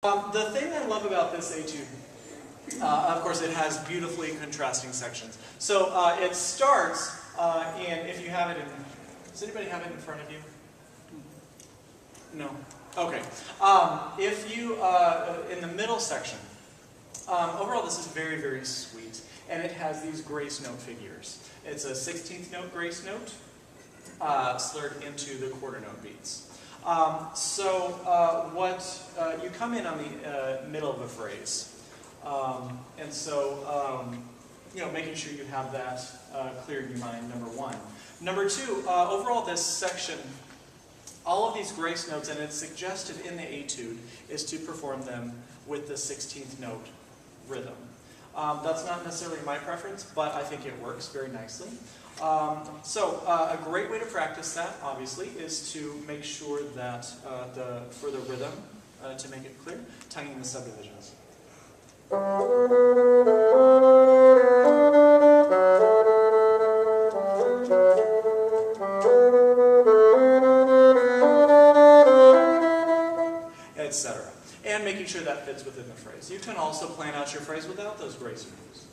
The thing I love about this etude, of course, it has beautifully contrasting sections. So it starts if you have it in, does anybody have it in front of you? No? Okay. If you, in the middle section, overall this is very, very sweet. And it has these grace note figures. It's a 16th note grace note slurred into the quarter note beats. You come in on the middle of a phrase. Making sure you have that clear in your mind, number one. Number two, overall this section, all of these grace notes, and it's suggested in the etude, is to perform them with the 16th note rhythm. That's not necessarily my preference, but I think it works very nicely. A great way to practice that, obviously, is to make sure that for the rhythm, to make it clear, tonguing the subdivisions. Etc. And making sure that fits within the phrase. You can also plan out your phrase without those grace moves.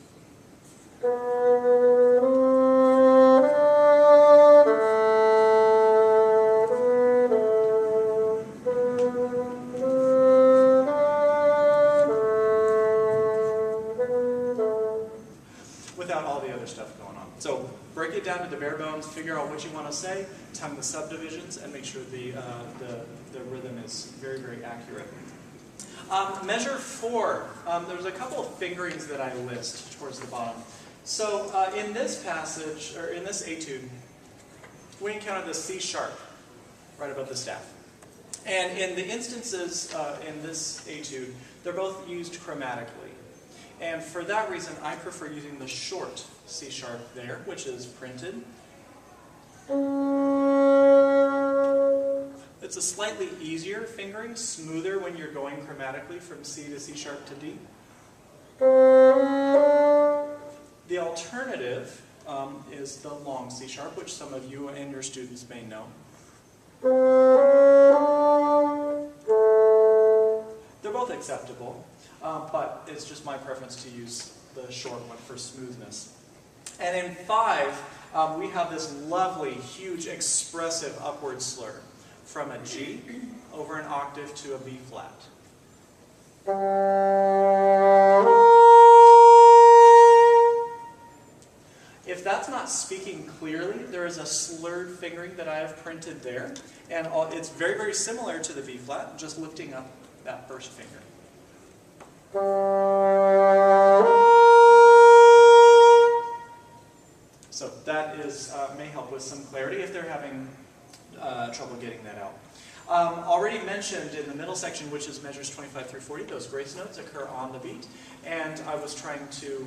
Without all the other stuff going on. So break it down to the bare bones, figure out what you want to say, tongue the subdivisions, and make sure the rhythm is very, very accurate. Measure 4. There's a couple of fingerings that I list towards the bottom. So in this passage, or in this etude, we encounter the C sharp right above the staff. And in the instances in this etude, they're both used chromatically. And for that reason, I prefer using the short C sharp there, which is printed. It's a slightly easier fingering, smoother when you're going chromatically from C to C sharp to D. The alternative is the long C sharp, which some of you and your students may know. They're both acceptable, but it's just my preference to use the short one for smoothness. And in 5, we have this lovely, huge, expressive upward slur from a G over an octave to a B flat. If that's not speaking clearly, there is a slurred fingering that I have printed there, and it's very, very similar to the B flat, just lifting up that first finger. So that may help with some clarity if they're having trouble getting that out. Already mentioned in the middle section, which is measures 25 through 40, those grace notes occur on the beat, and I was trying to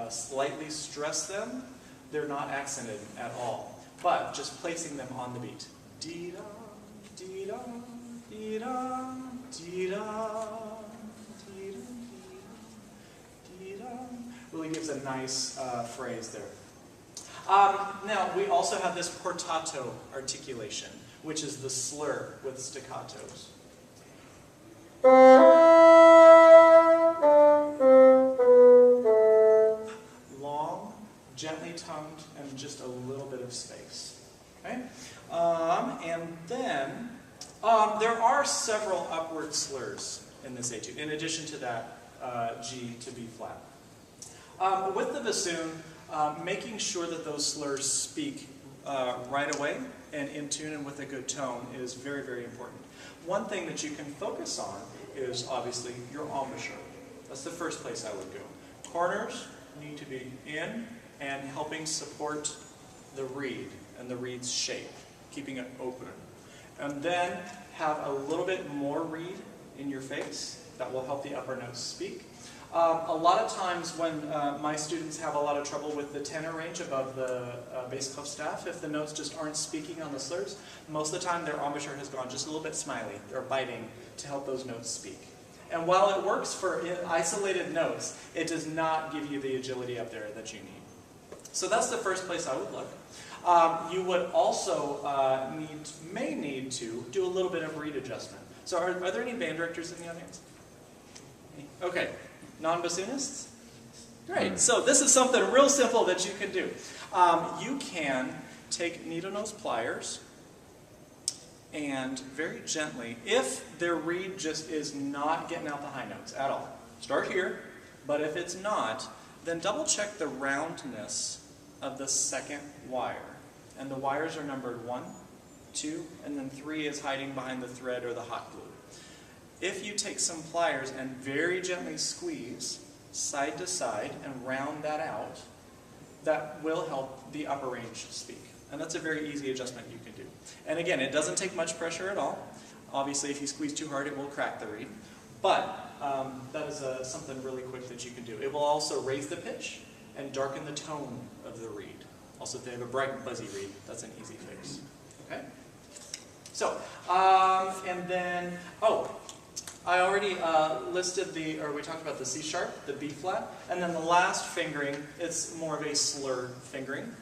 slightly stress them. They're not accented at all, but just placing them on the beat. Dee-da, dee-da, dee-da, dee-da, dee-da, dee-da. Really gives a nice phrase there. Now, we also have this portato articulation, which is the slur with staccatos. Long, gently tongued, and just a little bit of space. Okay? And then, there are several upward slurs in this etude, in addition to that G to B flat. With the bassoon, making sure that those slurs speak right away and in tune and with a good tone is very, very important. One thing that you can focus on is obviously your embouchure. That's the first place I would go. Corners need to be in and helping support the reed and the reed's shape, keeping it open. And then have a little bit more reed in your face. That will help the upper notes speak. A lot of times when my students have a lot of trouble with the tenor range above the bass clef staff, if the notes just aren't speaking on the slurs, most of the time their embouchure has gone just a little bit smiley or biting to help those notes speak. And while it works for isolated notes, it does not give you the agility up there that you need. So that's the first place I would look. You would also may need to do a little bit of reed adjustment. So are there any band directors in the audience? Okay, non-bassoonists? Great, so this is something real simple that you can do. You can take needle nose pliers and very gently, if their reed just is not getting out the high notes at all, start here, but if it's not, then double check the roundness of the second wire. And the wires are numbered 1, 2, and then 3 is hiding behind the thread or the hot glue. If you take some pliers and very gently squeeze side to side and round that out, that will help the upper range speak. And that's a very easy adjustment you can do. And again, it doesn't take much pressure at all. Obviously, if you squeeze too hard, it will crack the reed. But that is something really quick that you can do. It will also raise the pitch and darken the tone of the reed. Also, if they have a bright, buzzy reed, that's an easy fix. Okay? So, and then, I already listed we talked about the C sharp, the B flat, and then the last fingering, it's more of a slur fingering,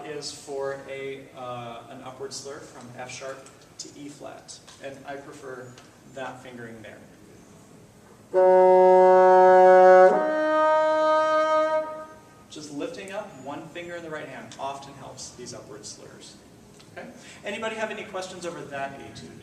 is for an upward slur from F sharp to E flat. And I prefer that fingering there. Just lifting up one finger in the right hand often helps these upward slurs. Okay? Anybody have any questions over that etude?